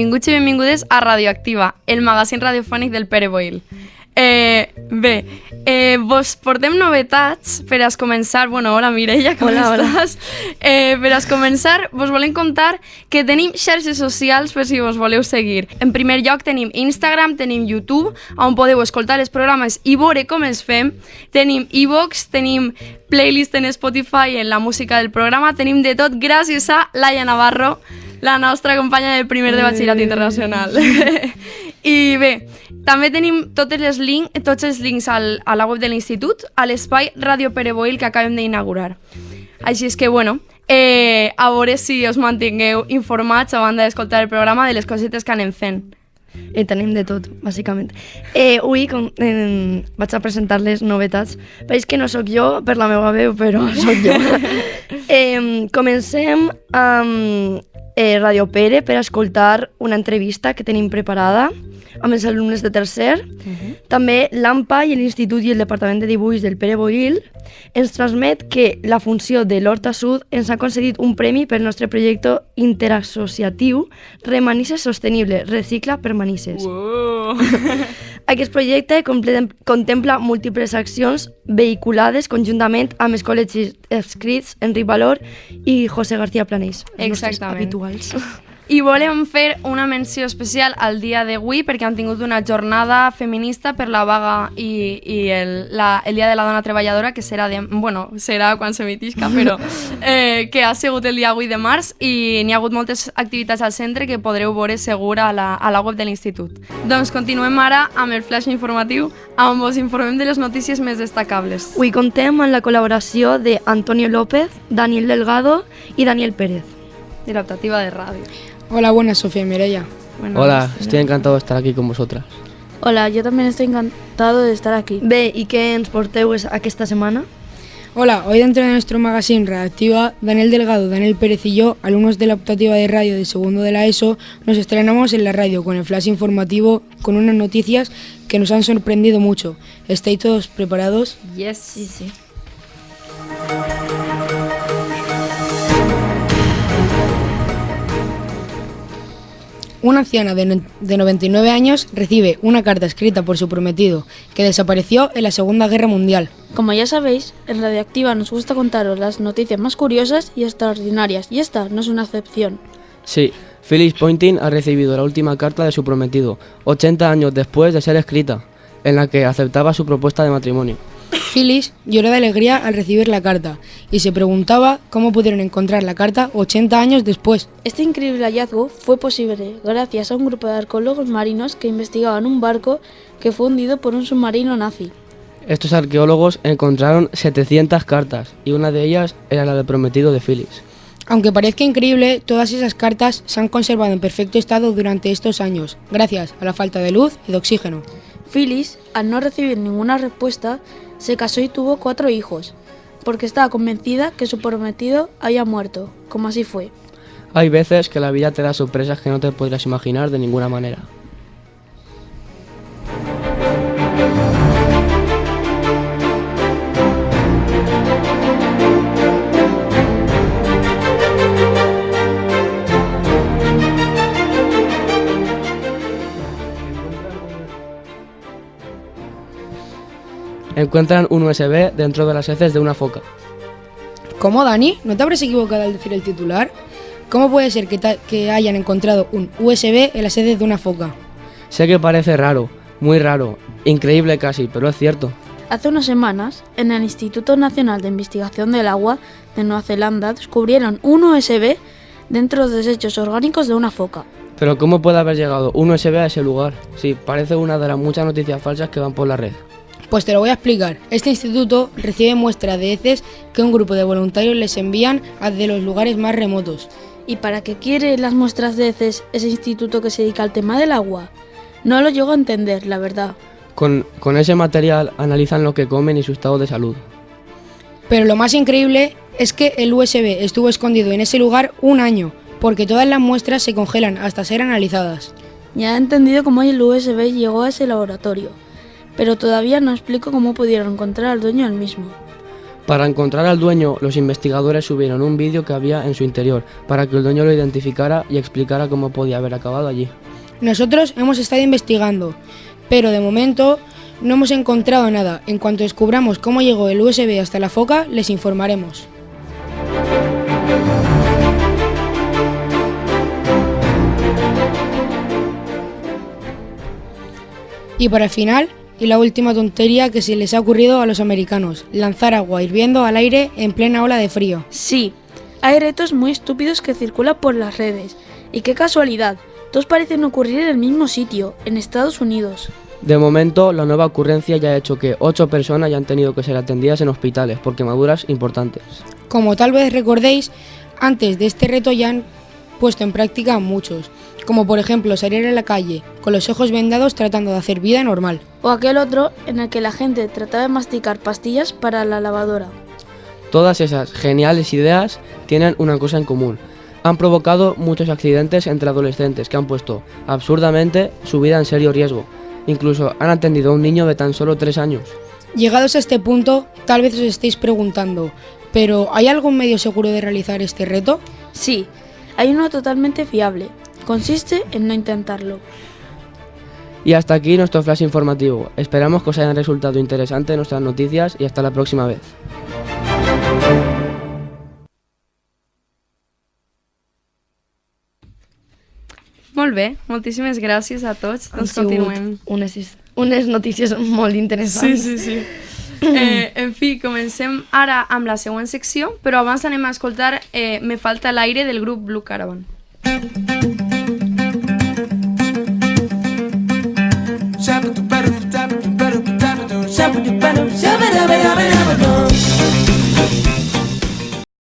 benvinguts i benvingudes a Radioactiva, el magazín radiofònic del Pere Boil. Vos portem novetats per a començar. Bueno, hola Mireia, com estàs? Per a començar, vos volem contar que tenim xarxes socials per si vos voleu seguir. En primer lloc tenim Instagram, tenim YouTube, on podeu escoltar els programes i veure com els fem. Tenim iVoox, tenim playlist en Spotify en la música del programa, tenim de tot gràcies a Laia Navarro, la nostra companya del primer de batxillerat internacional. I bé, també tenim tots els links a la web de l'institut, a l'espai Radio Pere Boil que acabem d'inaugurar. Així és que, bueno, a veure si us mantingueu informats a banda d'escoltar el programa de les cosetes que anem fent. Tenim de tot, bàsicament. Avui vaig a presentar les novetats. Veig que no sóc jo per la meva veu, però sóc jo. Comencem amb Radio Pere per escoltar una entrevista que tenim preparada amb els alumnes de tercer. També l'AMPA i l'Institut i el Departament de Dibuix del Pere Boil ens transmet que la funció de l'Horta Sud ens ha concedit un premi pel nostre projecte interassociatiu Remanisses Sostenible, Recicla per Manises. Aquest projecte contempla múltiples accions vehiculades conjuntament amb els col·legis escrits Enric Valor i José García Planells, els nostres habituals. I volem fer una menció especial al dia d'avui perquè han tingut una jornada feminista per la vaga i el dia de la dona treballadora, que serà quan s'emitisca, però que ha sigut el dia 8 de març i n'hi ha hagut moltes activitats al centre que podreu veure segur a la web de l'institut. Doncs continuem ara amb el flash informatiu on vos informem de les notícies més destacables. Avui contem amb la col·laboració d'Antonio López, Daniel Delgado i Daniel Pérez, de la Optativa de Ràdio. Hola, buenas, Sofía y Mireia. Hola, estoy encantado de estar aquí con vosotras. Hola, yo también estoy encantado de estar aquí. Bé, i què ens porteu aquesta setmana? Hola, hoy dentro de nuestro magazine Radioactiva, Daniel Delgado, Daniel Pérez y yo, alumnos de la optativa de radio de segundo de la ESO, nos estrenamos en la radio con el flash informativo con unas noticias que nos han sorprendido mucho. ¿Estáis todos preparados? Yes. Sí. Una anciana de 99 años recibe una carta escrita por su prometido, que desapareció en la Segunda Guerra Mundial. Como ya sabéis, en Radioactiva nos gusta contaros las noticias más curiosas y extraordinarias, y esta no es una excepción. Sí, Phyllis Pointing ha recibido la última carta de su prometido, 80 años después de ser escrita, en la que aceptaba su propuesta de matrimonio. Phyllis lloró de alegría al recibir la carta y se preguntaba cómo pudieron encontrar la carta 80 años después. Este increíble hallazgo fue posible gracias a un grupo de arqueólogos marinos que investigaban un barco que fue hundido por un submarino nazi. Estos arqueólogos encontraron 700 cartas y una de ellas era la del prometido de Phyllis. Aunque parezca increíble, todas esas cartas se han conservado en perfecto estado durante estos años, gracias a la falta de luz y de oxígeno. Phyllis, al no recibir ninguna respuesta, se casó y tuvo 4 hijos, porque estaba convencida que su prometido había muerto, como así fue. Hay veces que la vida te da sorpresas que no te podrías imaginar de ninguna manera. Encuentran un USB dentro de las heces de una foca. ¿Cómo, Dani? ¿No te habrás equivocado al decir el titular? ¿Cómo puede ser que hayan encontrado un USB en las heces de una foca? Sé que parece raro, muy raro, increíble casi, pero es cierto. Hace unas semanas, en el Instituto Nacional de Investigación del Agua de Nueva Zelanda descubrieron un USB dentro de los desechos orgánicos de una foca. Pero ¿cómo puede haber llegado un USB a ese lugar? Sí, parece una de las muchas noticias falsas que van por la red. Pues te lo voy a explicar. Este instituto recibe muestras de heces que un grupo de voluntarios les envían de los lugares más remotos. ¿Y para qué quiere las muestras de heces ese instituto que se dedica al tema del agua? No lo llego a entender, la verdad. Con ese material analizan lo que comen y su estado de salud. Pero lo más increíble es que el USB estuvo escondido en ese lugar un año, porque todas las muestras se congelan hasta ser analizadas. Ya he entendido cómo el USB llegó a ese laboratorio, pero todavía no explico cómo pudieron encontrar al dueño del mismo. Para encontrar al dueño, los investigadores subieron un vídeo que había en su interior, para que el dueño lo identificara y explicara cómo podía haber acabado allí. Nosotros hemos estado investigando, pero de momento no hemos encontrado nada. En cuanto descubramos cómo llegó el USB hasta la foca, les informaremos. Y para el final, y la última tontería que se les ha ocurrido a los americanos: lanzar agua hirviendo al aire en plena ola de frío. Sí, hay retos muy estúpidos que circulan por las redes. Y qué casualidad, todos parecen ocurrir en el mismo sitio, en Estados Unidos. De momento, la nueva ocurrencia ya ha hecho que 8 personas ya han tenido que ser atendidas en hospitales por quemaduras importantes. Como tal vez recordéis, antes de este reto ya han puesto en práctica muchos, como por ejemplo salir a la calle con los ojos vendados tratando de hacer vida normal. O aquel otro en el que la gente trataba de masticar pastillas para la lavadora. Todas esas geniales ideas tienen una cosa en común: han provocado muchos accidentes entre adolescentes que han puesto absurdamente su vida en serio riesgo. Incluso han atendido a un niño de tan solo 3 años. Llegados a este punto, tal vez os estéis preguntando, ¿pero hay algún medio seguro de realizar este reto? Sí, hay uno totalmente fiable. Consiste en no intentarlo. Y hasta aquí nuestro flash informativo. Esperamos que os hayan resultado interesantes nuestras noticias y hasta la próxima vez. Molt bé, moltíssimes gràcies a tots. Doncs continuem. Unes notícies molt interessants. Sí. En fi, comencem ara amb la següent secció, però abans anem a escoltar Me falta l'aire del grup Blue Caravan. Shabba